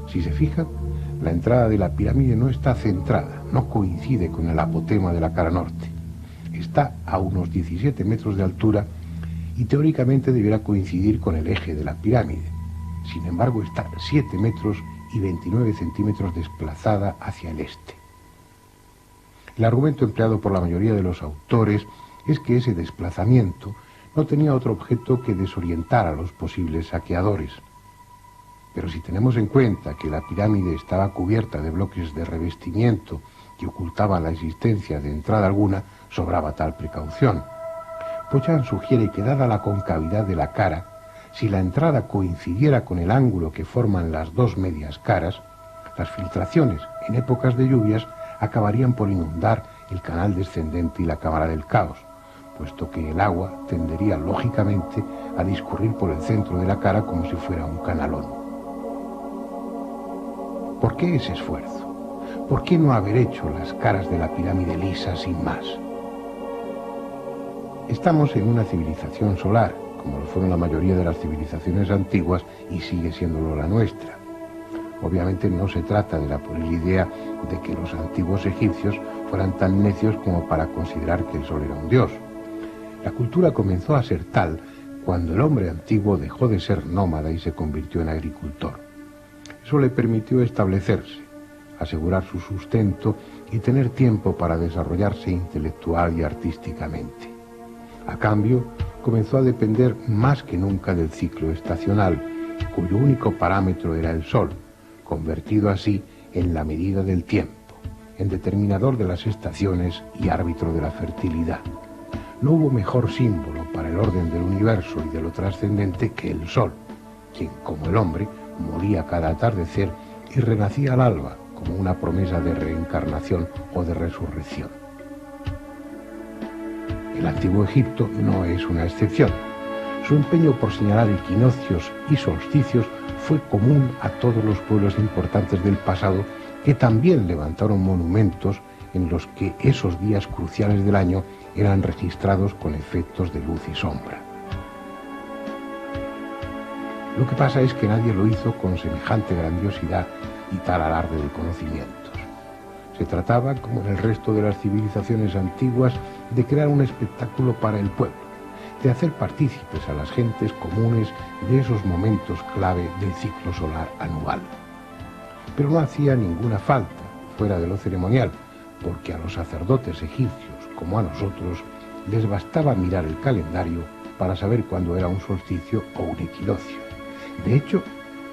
S2: Si se fijan, la entrada de la pirámide no está centrada, no coincide con el apotema de la cara norte. Está a unos 17 metros de altura y teóricamente debiera coincidir con el eje de la pirámide. Sin embargo, está 7 metros y 29 centímetros desplazada hacia el este. El argumento empleado por la mayoría de los autores es que ese desplazamiento no tenía otro objeto que desorientar a los posibles saqueadores. Pero si tenemos en cuenta que la pirámide estaba cubierta de bloques de revestimiento que ocultaban la existencia de entrada alguna, sobraba tal precaución. Pochant sugiere que, dada la concavidad de la cara, si la entrada coincidiera con el ángulo que forman las dos medias caras, las filtraciones en épocas de lluvias acabarían por inundar el canal descendente y la cámara del caos, puesto que el agua tendería lógicamente a discurrir por el centro de la cara como si fuera un canalón. ¿Por qué ese esfuerzo? ¿Por qué no haber hecho las caras de la pirámide lisas sin más? Estamos en una civilización solar, como lo fueron la mayoría de las civilizaciones antiguas, y sigue siéndolo la nuestra. Obviamente no se trata de la pueril idea de que los antiguos egipcios fueran tan necios como para considerar que el sol era un dios. La cultura comenzó a ser tal cuando el hombre antiguo dejó de ser nómada y se convirtió en agricultor. Eso le permitió establecerse, asegurar su sustento y tener tiempo para desarrollarse intelectual y artísticamente. A cambio, comenzó a depender más que nunca del ciclo estacional, cuyo único parámetro era el sol, convertido así en la medida del tiempo, en determinador de las estaciones y árbitro de la fertilidad. No hubo mejor símbolo para el orden del universo y de lo trascendente que el sol, quien, como el hombre, moría cada atardecer y renacía al alba como una promesa de reencarnación o de resurrección. El antiguo Egipto no es una excepción. Su empeño por señalar equinoccios y solsticios fue común a todos los pueblos importantes del pasado, que también levantaron monumentos en los que esos días cruciales del año eran registrados con efectos de luz y sombra. Lo que pasa es que nadie lo hizo con semejante grandiosidad y tal alarde de conocimientos. Se trataba, como en el resto de las civilizaciones antiguas, de crear un espectáculo para el pueblo, de hacer partícipes a las gentes comunes de esos momentos clave del ciclo solar anual. Pero no hacía ninguna falta, fuera de lo ceremonial, porque a los sacerdotes egipcios, como a nosotros, les bastaba mirar el calendario para saber cuándo era un solsticio o un equinoccio. De hecho,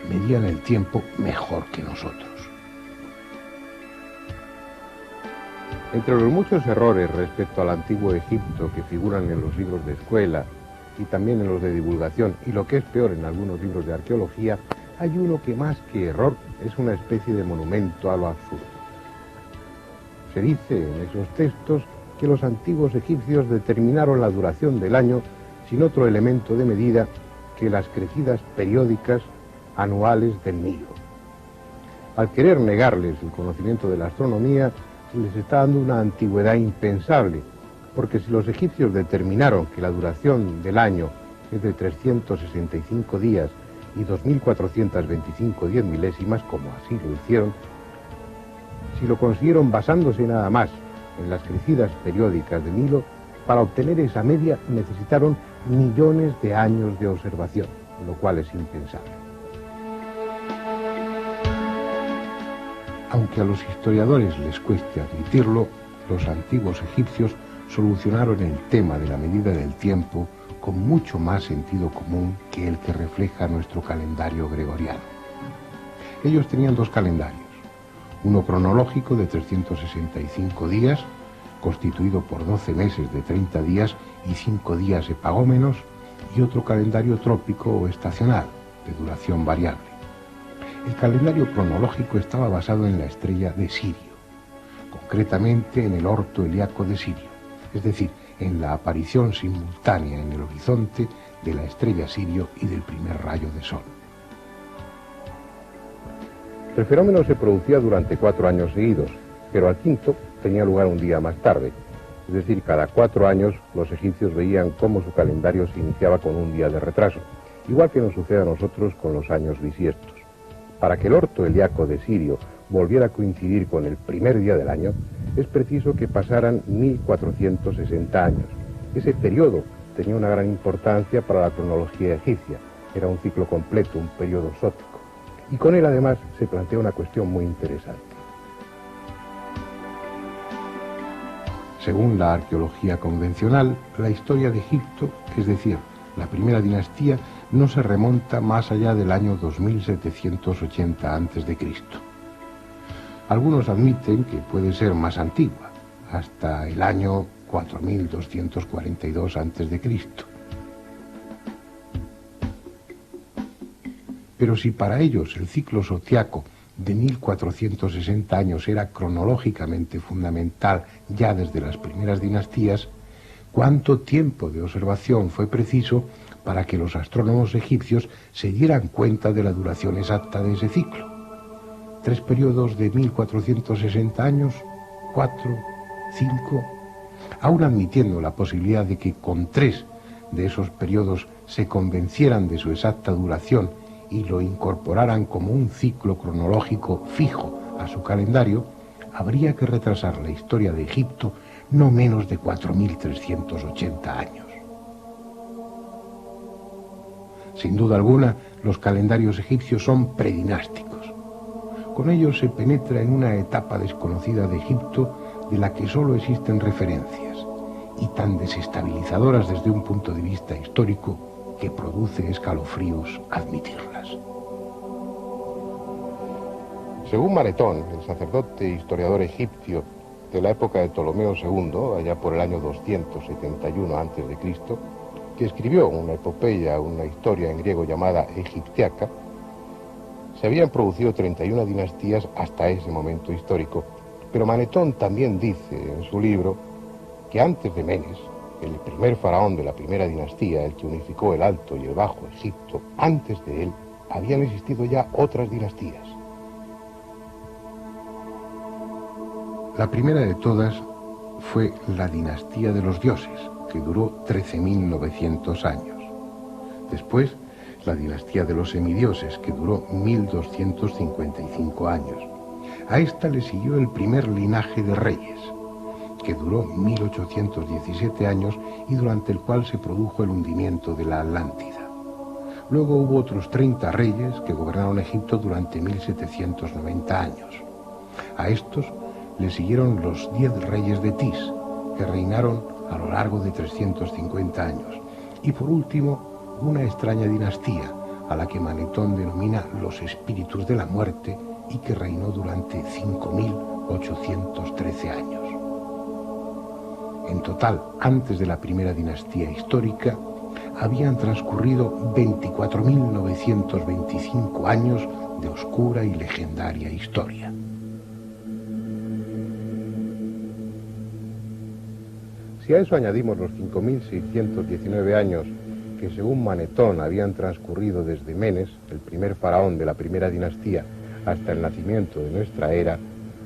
S2: medían el tiempo mejor que nosotros.
S1: Entre los muchos errores respecto al antiguo Egipto que figuran en los libros de escuela y también en los de divulgación, y lo que es peor en algunos libros de arqueología, hay uno que más que error es una especie de monumento a lo absurdo. Se dice en esos textos que los antiguos egipcios determinaron la duración del año sin otro elemento de medida que las crecidas periódicas anuales del Nilo. Al querer negarles el conocimiento de la astronomía, les está dando una antigüedad impensable, porque si los egipcios determinaron que la duración del año es de 365 días y 2425 10 milésimas, como así lo hicieron, si lo consiguieron basándose nada más en las crecidas periódicas del Nilo, para obtener esa media necesitaron millones de años de observación, lo cual es impensable.
S2: Aunque a los historiadores les cueste admitirlo, los antiguos egipcios solucionaron el tema de la medida del tiempo con mucho más sentido común que el que refleja nuestro calendario gregoriano. Ellos tenían dos calendarios, uno cronológico de 365 días, constituido por 12 meses de 30 días y 5 días epagómenos, y otro calendario trópico o estacional, de duración variable. El calendario cronológico estaba basado en la estrella de Sirio, concretamente en el orto helíaco de Sirio, es decir, en la aparición simultánea en el horizonte de la estrella Sirio y del primer rayo de sol.
S1: El fenómeno se producía durante 4 años seguidos, pero al quinto tenía lugar un día más tarde. Es decir, cada 4 años los egipcios veían cómo su calendario se iniciaba con un día de retraso, igual que nos sucede a nosotros con los años bisiestos. Para que el orto helíaco de Sirio volviera a coincidir con el primer día del año, es preciso que pasaran 1460 años. Ese periodo tenía una gran importancia para la cronología egipcia. Era un ciclo completo, un periodo exótico. Y con él además se plantea una cuestión muy interesante.
S2: Según la arqueología convencional, la historia de Egipto, es decir, la primera dinastía, no se remonta más allá del año 2780 a.C. Algunos admiten que puede ser más antigua, hasta el año 4242 a.C. Pero si para ellos el ciclo zodiaco de 1460 años era cronológicamente fundamental ya desde las primeras dinastías, ¿cuánto tiempo de observación fue preciso para que los astrónomos egipcios se dieran cuenta de la duración exacta de ese ciclo? 3 periodos de 1460 años, 4, 5, aún admitiendo la posibilidad de que con 3 de esos periodos se convencieran de su exacta duración y lo incorporaran como un ciclo cronológico fijo a su calendario, habría que retrasar la historia de Egipto no menos de 4380 años. Sin duda alguna, los calendarios egipcios son predinásticos. Con ellos se penetra en una etapa desconocida de Egipto de la que solo existen referencias, y tan desestabilizadoras desde un punto de vista histórico que produce escalofríos admitirlas.
S1: Según Manetón, el sacerdote e historiador egipcio de la época de Ptolomeo II, allá por el año 271 a.C., que escribió una epopeya, una historia en griego llamada Egiptiaca, se habían producido 31 dinastías hasta ese momento histórico, pero Manetón también dice en su libro que antes de Menes, el primer faraón de la primera dinastía, el que unificó el Alto y el Bajo Egipto, antes de él habían existido ya otras dinastías.
S2: La primera de todas fue la dinastía de los dioses, que duró 13.900 años. Después, la dinastía de los semidioses, que duró 1.255 años. A esta le siguió el primer linaje de reyes, que duró 1.817 años y durante el cual se produjo el hundimiento de la Atlántida. Luego hubo otros 30 reyes que gobernaron Egipto durante 1.790 años. A estos le siguieron los 10 reyes de Tis, que reinaron a lo largo de 350 años. Y por último, una extraña dinastía, a la que Manetón denomina los espíritus de la muerte y que reinó durante 5.813 años. En total, antes de la primera dinastía histórica, habían transcurrido 24.925 años de oscura y legendaria historia.
S1: Si a eso añadimos los 5.619 años que según Manetón habían transcurrido desde Menes, el primer faraón de la primera dinastía, hasta el nacimiento de nuestra era,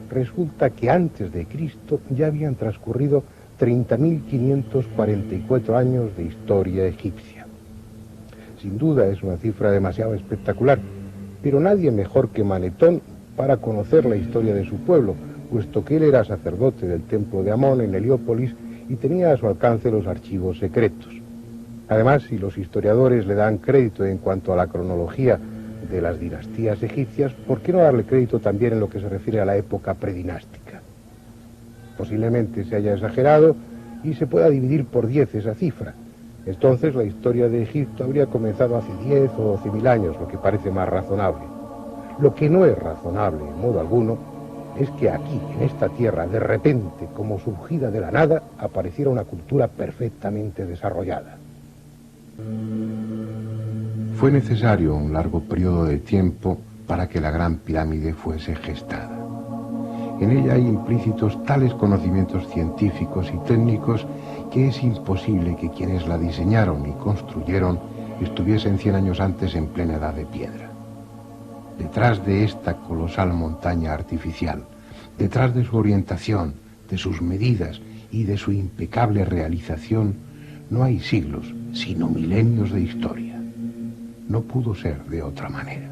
S1: resulta que antes de Cristo ya habían transcurrido 30.544 años de historia egipcia. Sin duda es una cifra demasiado espectacular, pero nadie mejor que Manetón para conocer la historia de su pueblo, puesto que él era sacerdote del templo de Amón en Heliópolis y tenía a su alcance los archivos secretos. Además, si los historiadores le dan crédito en cuanto a la cronología de las dinastías egipcias, ¿por qué no darle crédito también en lo que se refiere a la época predinástica? Posiblemente se haya exagerado y se pueda dividir por 10 esa cifra. Entonces la historia de Egipto habría comenzado hace 10 o 12.000 años, lo que parece más razonable. Lo que no es razonable en modo alguno es que aquí, en esta tierra, de repente, como surgida de la nada, apareciera una cultura perfectamente desarrollada.
S2: Fue necesario un largo periodo de tiempo para que la Gran Pirámide fuese gestada. En ella hay implícitos tales conocimientos científicos y técnicos que es imposible que quienes la diseñaron y construyeron estuviesen 100 años antes en plena edad de piedra. Detrás de esta colosal montaña artificial, detrás de su orientación, de sus medidas y de su impecable realización, no hay siglos, sino milenios de historia. No pudo ser de otra manera.